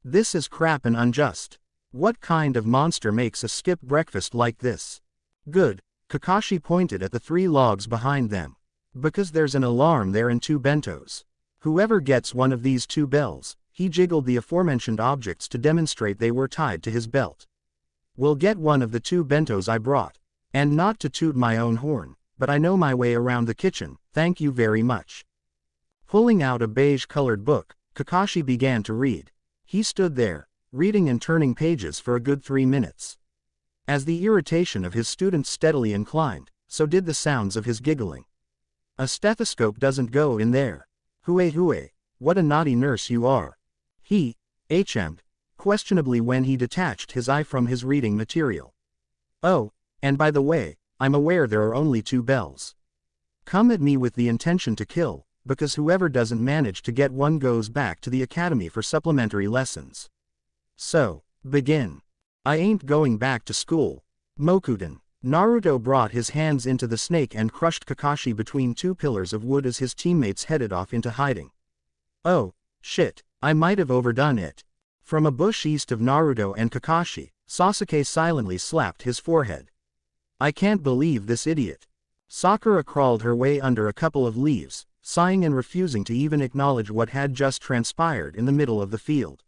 A: This is crap and unjust. What kind of monster makes a skip breakfast like this? Good, Kakashi pointed at the 3 logs behind them. Because there's an alarm there and 2 bentos. Whoever gets one of these 2 bells, he jiggled the aforementioned objects to demonstrate they were tied to his belt. Will get one of the 2 bentos I brought. And not to toot my own horn, but I know my way around the kitchen, thank you very much. Pulling out a beige-colored book, Kakashi began to read. He stood there, reading and turning pages for a good 3 minutes. As the irritation of his students steadily inclined, so did the sounds of his giggling. A stethoscope doesn't go in there. Hue, what a naughty nurse you are. He hemmed, questionably when he detached his eye from his reading material. Oh, and by the way, I'm aware there are only 2 bells. Come at me with the intention to kill, because whoever doesn't manage to get one goes back to the academy for supplementary lessons. So, begin. I ain't going back to school. Mokuden. Naruto brought his hands into the snake and crushed Kakashi between 2 pillars of wood as his teammates headed off into hiding. Oh, shit, I might have overdone it. From a bush east of Naruto and Kakashi, Sasuke silently slapped his forehead. I can't believe this idiot. Sakura crawled her way under a couple of leaves, sighing and refusing to even acknowledge what had just transpired in the middle of the field.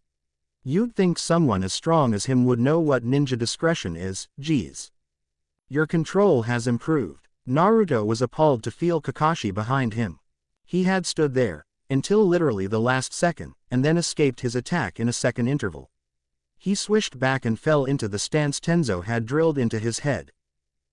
A: You'd think someone as strong as him would know what ninja discretion is, geez. Your control has improved. Naruto was appalled to feel Kakashi behind him. He had stood there, until literally the last second, and then escaped his attack in a second interval. He swished back and fell into the stance Tenzo had drilled into his head.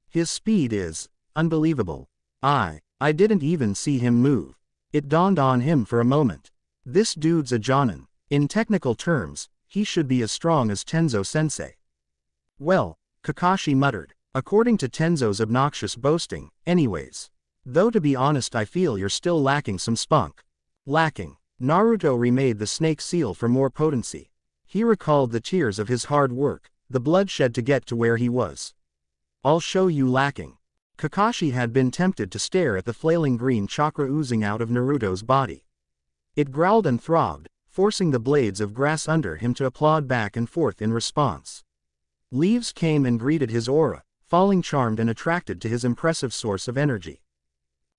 A: His speed is unbelievable. I didn't even see him move. It dawned on him for a moment. This dude's a Jonin. In technical terms, he should be as strong as Tenzo-sensei. Well, Kakashi muttered. According to Tenzo's obnoxious boasting, anyways. Though to be honest I feel you're still lacking some spunk. Lacking. Naruto remade the snake seal for more potency. He recalled the tears of his hard work, the bloodshed to get to where he was. I'll show you lacking. Kakashi had been tempted to stare at the flailing green chakra oozing out of Naruto's body. It growled and throbbed, forcing the blades of grass under him to applaud back and forth in response. Leaves came and greeted his aura, falling charmed and attracted to his impressive source of energy.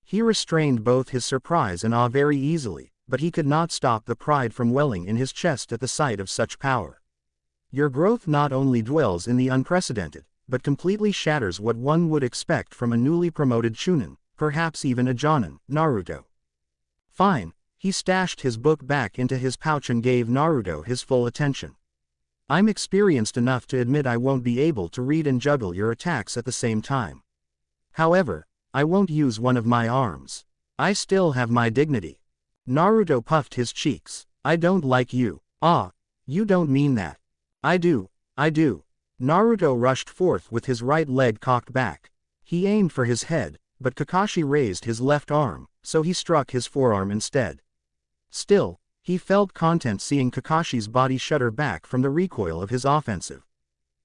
A: He restrained both his surprise and awe very easily, but he could not stop the pride from welling in his chest at the sight of such power. Your growth not only dwells in the unprecedented, but completely shatters what one would expect from a newly promoted Chunin, perhaps even a Jonin, Naruto. Fine, he stashed his book back into his pouch and gave Naruto his full attention. I'm experienced enough to admit I won't be able to read and juggle your attacks at the same time. However, I won't use one of my arms. I still have my dignity. Naruto puffed his cheeks. I don't like you. Ah, you don't mean that. I do. Naruto rushed forth with his right leg cocked back. He aimed for his head, but Kakashi raised his left arm, so he struck his forearm instead. Still, he felt content seeing Kakashi's body shudder back from the recoil of his offensive.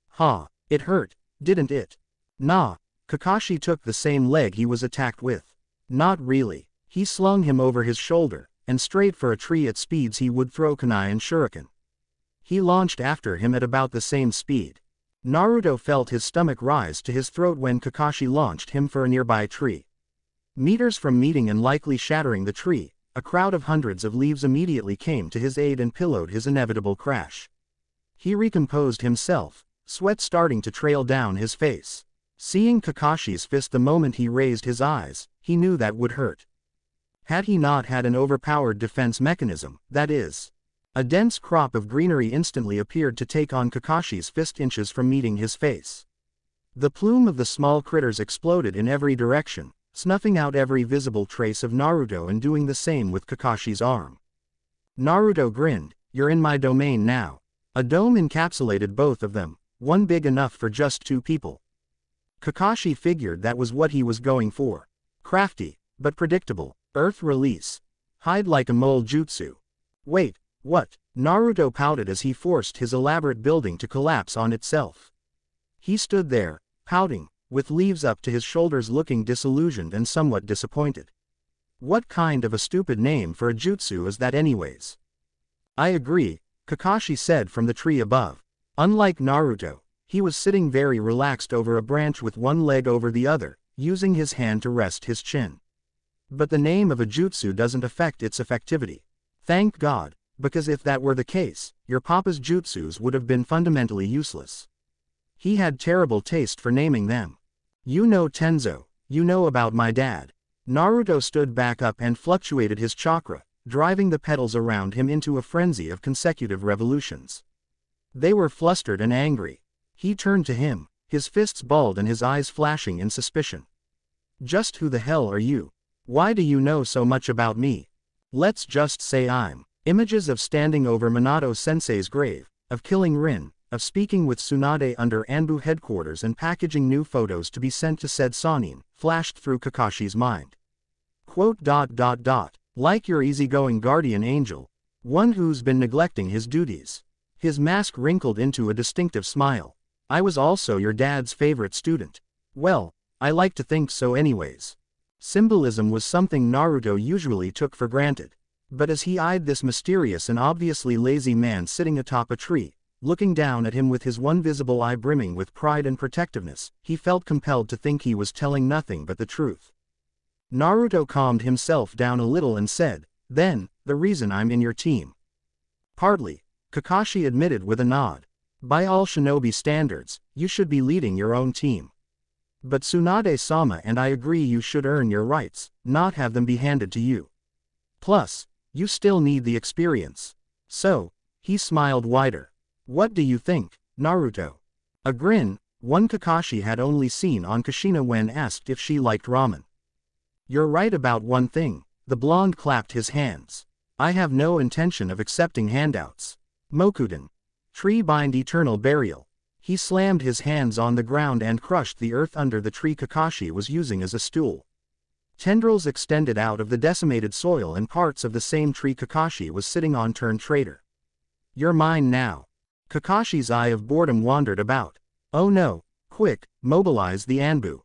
A: Ha, it hurt, didn't it? Nah, Kakashi took the same leg he was attacked with. Not really. He slung him over his shoulder, and straight for a tree at speeds he would throw kunai and shuriken. He launched after him at about the same speed. Naruto felt his stomach rise to his throat when Kakashi launched him for a nearby tree. Meters from meeting and likely shattering the tree, a crowd of hundreds of leaves immediately came to his aid and pillowed his inevitable crash. He recomposed himself, sweat starting to trail down his face. Seeing Kakashi's fist the moment he raised his eyes, he knew that would hurt. Had he not had an overpowered defense mechanism, that is. A dense crop of greenery instantly appeared to take on Kakashi's fist inches from meeting his face. The plume of the small critters exploded in every direction, snuffing out every visible trace of Naruto and doing the same with Kakashi's arm. Naruto grinned, "You're in my domain now." A dome encapsulated both of them, one big enough for just 2 people. Kakashi figured that was what he was going for. Crafty, but predictable. Earth release. Hide like a mole jutsu. Wait, what? Naruto pouted as he forced his elaborate building to collapse on itself. He stood there, pouting, with leaves up to his shoulders looking disillusioned and somewhat disappointed. What kind of a stupid name for a jutsu is that anyways? I agree, Kakashi said from the tree above. Unlike Naruto, he was sitting very relaxed over a branch with one leg over the other, using his hand to rest his chin. But the name of a jutsu doesn't affect its effectivity. Thank God, because if that were the case, your papa's jutsus would have been fundamentally useless. He had terrible taste for naming them. You know Tenzo, you know about my dad. Naruto stood back up and fluctuated his chakra, driving the petals around him into a frenzy of consecutive revolutions. They were flustered and angry. He turned to him, his fists balled and his eyes flashing in suspicion. Just who the hell are you? Why do you know so much about me? Let's just say I'm. Images of standing over Minato-sensei's grave, of killing Rin, of speaking with Tsunade under Anbu headquarters and packaging new photos to be sent to said Sannin, flashed through Kakashi's mind. Quote, like your easygoing guardian angel, one who's been neglecting his duties. His mask wrinkled into a distinctive smile. I was also your dad's favorite student. Well, I like to think so anyways. Symbolism was something Naruto usually took for granted. But as he eyed this mysterious and obviously lazy man sitting atop a tree, looking down at him with his one visible eye brimming with pride and protectiveness, he felt compelled to think he was telling nothing but the truth. Naruto calmed himself down a little and said, then, the reason I'm in your team. Partly, Kakashi admitted with a nod. By all shinobi standards, you should be leading your own team. But Tsunade-sama and I agree you should earn your rights, not have them be handed to you. Plus, you still need the experience. So, he smiled wider. What do you think, Naruto? A grin, one Kakashi had only seen on Kushina when asked if she liked ramen. You're right about one thing, the blonde clapped his hands. I have no intention of accepting handouts. Mokuden. Tree bind eternal burial. He slammed his hands on the ground and crushed the earth under the tree Kakashi was using as a stool. Tendrils extended out of the decimated soil and parts of the same tree Kakashi was sitting on turned traitor. You're mine now. Kakashi's eye of boredom wandered about. Oh no, quick, mobilize the Anbu.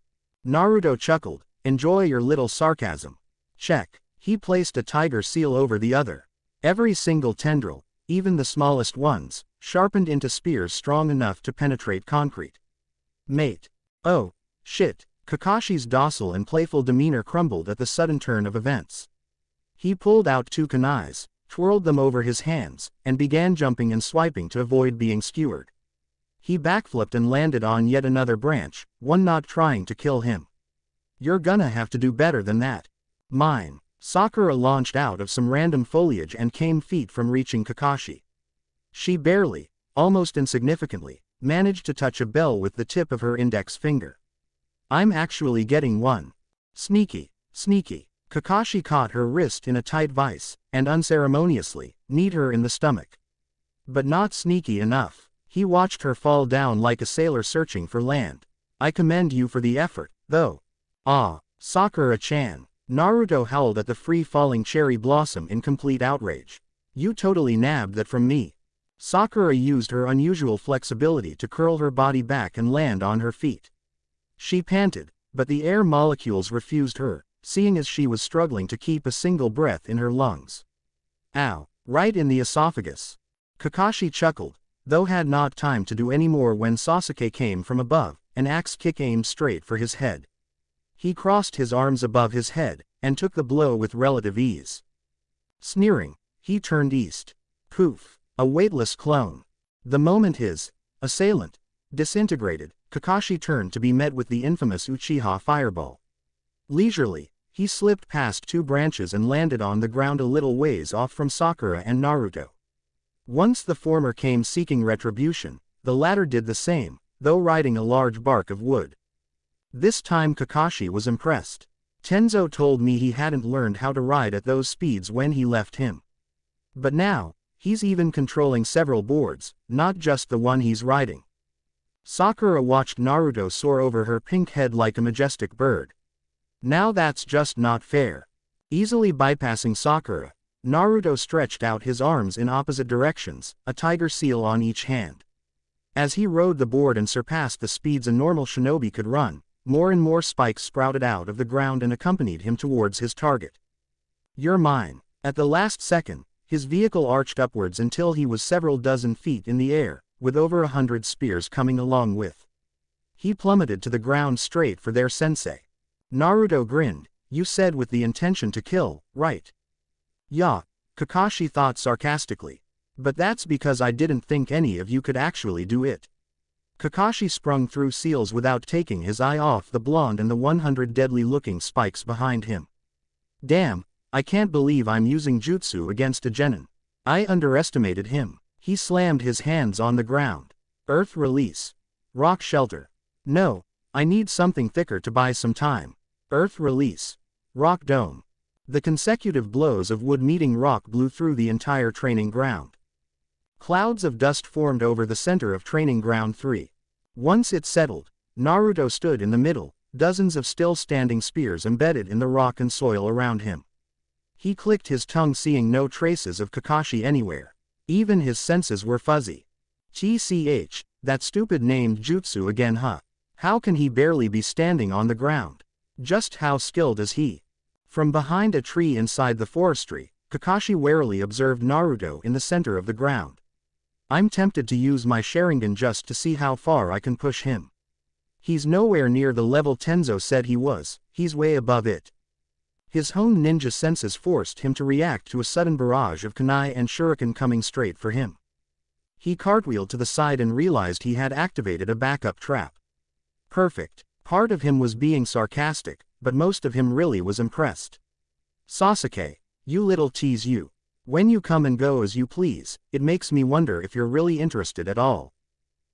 A: Naruto chuckled, enjoy your little sarcasm. Check. He placed a tiger seal over the other. Every single tendril, even the smallest ones, sharpened into spears strong enough to penetrate concrete. Mate. Oh, shit. Kakashi's docile and playful demeanor crumbled at the sudden turn of events. He pulled out two kunais, twirled them over his hands, and began jumping and swiping to avoid being skewered. He backflipped and landed on yet another branch, one not trying to kill him. You're gonna have to do better than that. Mine. Sakura launched out of some random foliage and came feet from reaching Kakashi. She barely, almost insignificantly, managed to touch a bell with the tip of her index finger. I'm actually getting one. Sneaky, sneaky. Kakashi caught her wrist in a tight vice, and unceremoniously, kneed her in the stomach. But not sneaky enough. He watched her fall down like a sailor searching for land. I commend you for the effort, though. Ah, Sakura-chan. Naruto howled at the free-falling cherry blossom in complete outrage. You totally nabbed that from me. Sakura used her unusual flexibility to curl her body back and land on her feet. She panted, but the air molecules refused her, seeing as she was struggling to keep a single breath in her lungs. Ow, right in the esophagus. Kakashi chuckled, though had not time to do any more when Sasuke came from above, an axe kick aimed straight for his head. He crossed his arms above his head, and took the blow with relative ease. Sneering, he turned east. Poof, a weightless clone. The moment his assailant disintegrated, Kakashi turned to be met with the infamous Uchiha fireball. Leisurely, he slipped past two branches and landed on the ground a little ways off from Sakura and Naruto. Once the former came seeking retribution, the latter did the same, though riding a large bark of wood. This time Kakashi was impressed. Tenzo told me he hadn't learned how to ride at those speeds when he left him. But now, he's even controlling several boards, not just the one he's riding. Sakura watched Naruto soar over her pink head like a majestic bird. Now that's just not fair. Easily bypassing Sakura, Naruto stretched out his arms in opposite directions, a tiger seal on each hand. As he rode the board and surpassed the speeds a normal shinobi could run, more and more spikes sprouted out of the ground and accompanied him towards his target. You're mine. At the last second, his vehicle arched upwards until he was several dozen feet in the air, with over 100 spears coming along with. He plummeted to the ground straight for their sensei. Naruto grinned, you said with the intention to kill, right? Yeah, Kakashi thought sarcastically. But that's because I didn't think any of you could actually do it. Kakashi sprung through seals without taking his eye off the blonde and the 100 deadly-looking spikes behind him. Damn, I can't believe I'm using jutsu against a genin. I underestimated him. He slammed his hands on the ground. Earth release. Rock shelter. No, I need something thicker to buy some time. Earth release. Rock dome. The consecutive blows of wood meeting rock blew through the entire training ground. Clouds of dust formed over the center of Training Ground 3. Once it settled, Naruto stood in the middle, dozens of still-standing spears embedded in the rock and soil around him. He clicked his tongue, seeing no traces of Kakashi anywhere. Even his senses were fuzzy. TCH, that stupid named jutsu again, huh? How can he barely be standing on the ground? Just how skilled is he? From behind a tree inside the forestry, Kakashi warily observed Naruto in the center of the ground. I'm tempted to use my Sharingan just to see how far I can push him. He's nowhere near the level Tenzo said he was, he's way above it. His honed ninja senses forced him to react to a sudden barrage of kunai and shuriken coming straight for him. He cartwheeled to the side and realized he had activated a backup trap. Perfect. Part of him was being sarcastic, but most of him really was impressed. Sasuke, you little tease you. When you come and go as you please, it makes me wonder if you're really interested at all.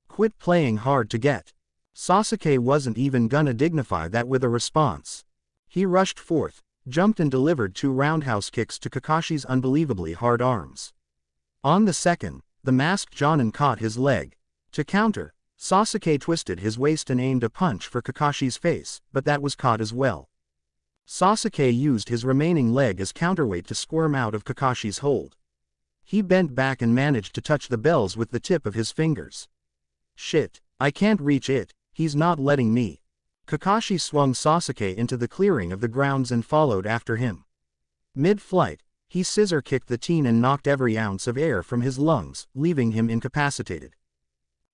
A: Quit playing hard to get. Sasuke wasn't even gonna dignify that with a response. He rushed forth, jumped and delivered 2 roundhouse kicks to Kakashi's unbelievably hard arms. On the second, the masked Jonin caught his leg. To counter, Sasuke twisted his waist and aimed a punch for Kakashi's face, but that was caught as well. Sasuke used his remaining leg as counterweight to squirm out of Kakashi's hold. He bent back and managed to touch the bells with the tip of his fingers. Shit, I can't reach it, he's not letting me. Kakashi swung Sasuke into the clearing of the grounds and followed after him. Mid-flight, he scissor-kicked the teen and knocked every ounce of air from his lungs, leaving him incapacitated.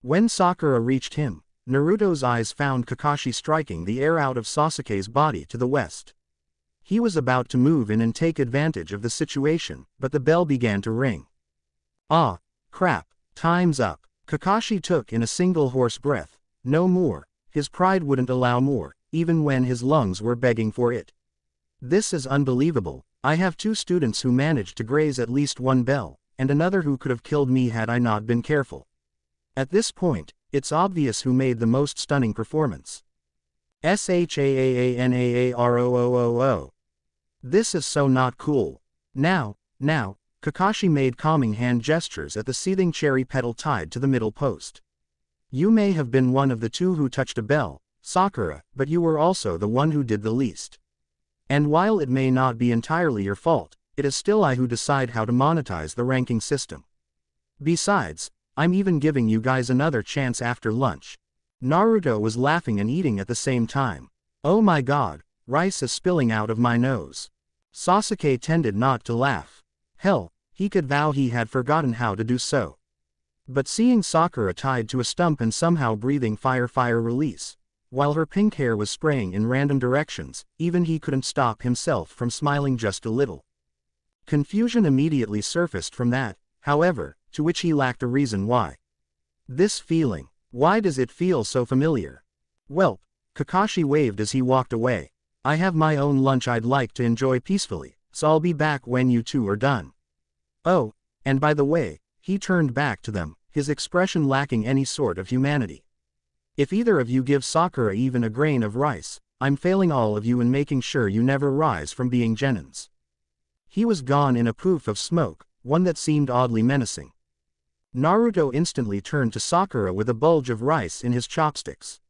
A: When Sakura reached him, Naruto's eyes found Kakashi striking the air out of Sasuke's body to the west. He was about to move in and take advantage of the situation, but the bell began to ring. Ah, crap, time's up. Kakashi took in a single hoarse breath. No more. His pride wouldn't allow more, even when his lungs were begging for it. This is unbelievable. I have 2 students who managed to graze at least 1 bell, and another who could have killed me had I not been careful. At this point, it's obvious who made the most stunning performance. SHAAANAAROOOO. This is so not cool. Now, Kakashi made calming hand gestures at the seething cherry petal tied to the middle post. You may have been one of the 2 who touched a bell, Sakura, but you were also the one who did the least. And while it may not be entirely your fault, it is still I who decide how to monetize the ranking system. Besides, I'm even giving you guys another chance after lunch. Naruto was laughing and eating at the same time. Oh my god, rice is spilling out of my nose. Sasuke tended not to laugh. Hell, he could vow he had forgotten how to do so. But seeing Sakura tied to a stump and somehow breathing fire release, while her pink hair was spraying in random directions, even he couldn't stop himself from smiling just a little. Confusion immediately surfaced from that, however, to which he lacked a reason why. This feeling, why does it feel so familiar? Welp, Kakashi waved as he walked away. I have my own lunch I'd like to enjoy peacefully, so I'll be back when you 2 are done. Oh, and by the way, he turned back to them, his expression lacking any sort of humanity. If either of you give Sakura even a grain of rice, I'm failing all of you in making sure you never rise from being genins. He was gone in a poof of smoke, one that seemed oddly menacing. Naruto instantly turned to Sakura with a bulge of rice in his chopsticks.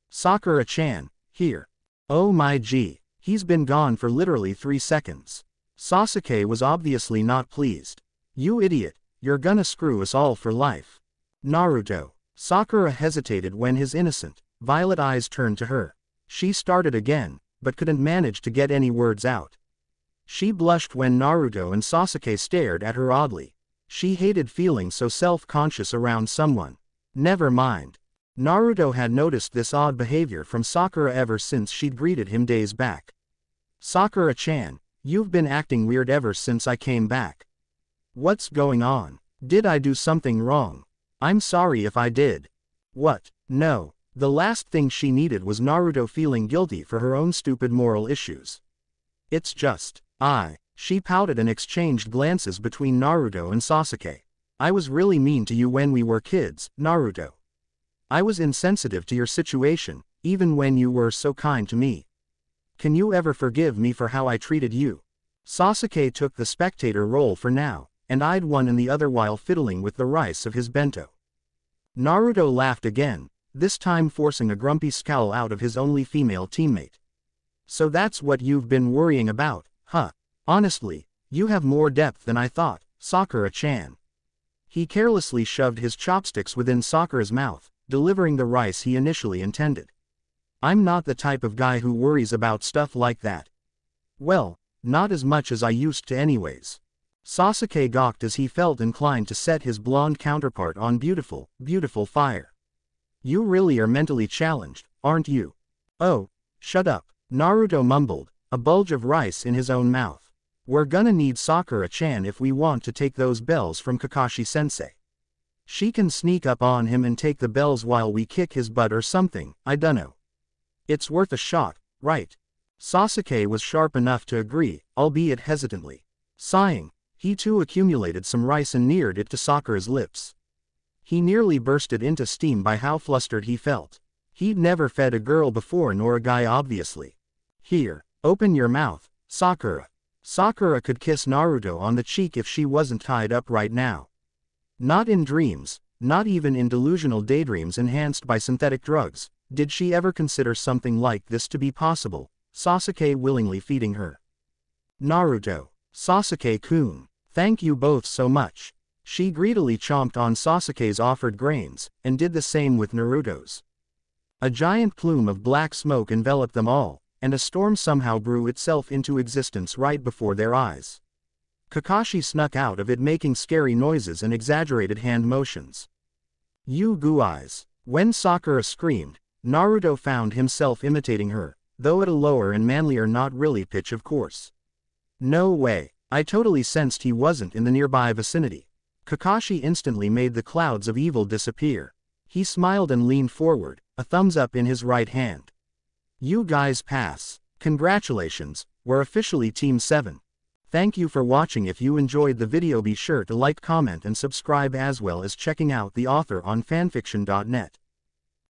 A: Sakura-chan, here. Oh my gee, he's been gone for literally 3 seconds. Sasuke was obviously not pleased. You idiot, you're gonna screw us all for life. Naruto. Sakura hesitated when his innocent, violet eyes turned to her. She started again, but couldn't manage to get any words out. She blushed when Naruto and Sasuke stared at her oddly. She hated feeling so self-conscious around someone. Never mind. Naruto had noticed this odd behavior from Sakura ever since she'd greeted him days back. Sakura-chan, you've been acting weird ever since I came back. What's going on? Did I do something wrong? I'm sorry if I did. What? No. The last thing she needed was Naruto feeling guilty for her own stupid moral issues. It's just, she pouted and exchanged glances between Naruto and Sasuke. I was really mean to you when we were kids, Naruto. I was insensitive to your situation, even when you were so kind to me. Can you ever forgive me for how I treated you? Sasuke took the spectator role for now, and eyed one and the other while fiddling with the rice of his bento. Naruto laughed again, this time forcing a grumpy scowl out of his only female teammate. So that's what you've been worrying about, huh? Honestly, you have more depth than I thought, Sakura-chan. He carelessly shoved his chopsticks within Sakura's mouth, delivering the rice he initially intended. I'm not the type of guy who worries about stuff like that. Well, not as much as I used to anyways. Sasuke gawked as he felt inclined to set his blonde counterpart on beautiful, beautiful fire. You really are mentally challenged, aren't you? Oh, shut up, Naruto mumbled, a bulge of rice in his own mouth. We're gonna need Sakura-chan if we want to take those bells from Kakashi-sensei. She can sneak up on him and take the bells while we kick his butt or something, I dunno. It's worth a shot, right? Sasuke was sharp enough to agree, albeit hesitantly. Sighing, he too accumulated some rice and neared it to Sakura's lips. He nearly bursted into steam by how flustered he felt. He'd never fed a girl before nor a guy obviously. Here, open your mouth, Sakura. Sakura could kiss Naruto on the cheek if she wasn't tied up right now. Not in dreams, not even in delusional daydreams enhanced by synthetic drugs, did she ever consider something like this to be possible, Sasuke willingly feeding her. Naruto, Sasuke-kun, thank you both so much. She greedily chomped on Sasuke's offered grains, and did the same with Naruto's. A giant plume of black smoke enveloped them all, and a storm somehow brew itself into existence right before their eyes. Kakashi snuck out of it making scary noises and exaggerated hand motions. You goo eyes. When Sakura screamed, Naruto found himself imitating her, though at a lower and manlier not really pitch of course. No way, I totally sensed he wasn't in the nearby vicinity. Kakashi instantly made the clouds of evil disappear. He smiled and leaned forward, a thumbs up in his right hand. You guys pass. Congratulations, we're officially Team 7. Thank you for watching. If you enjoyed the video be sure to like, comment and subscribe as well as checking out the author on fanfiction.net.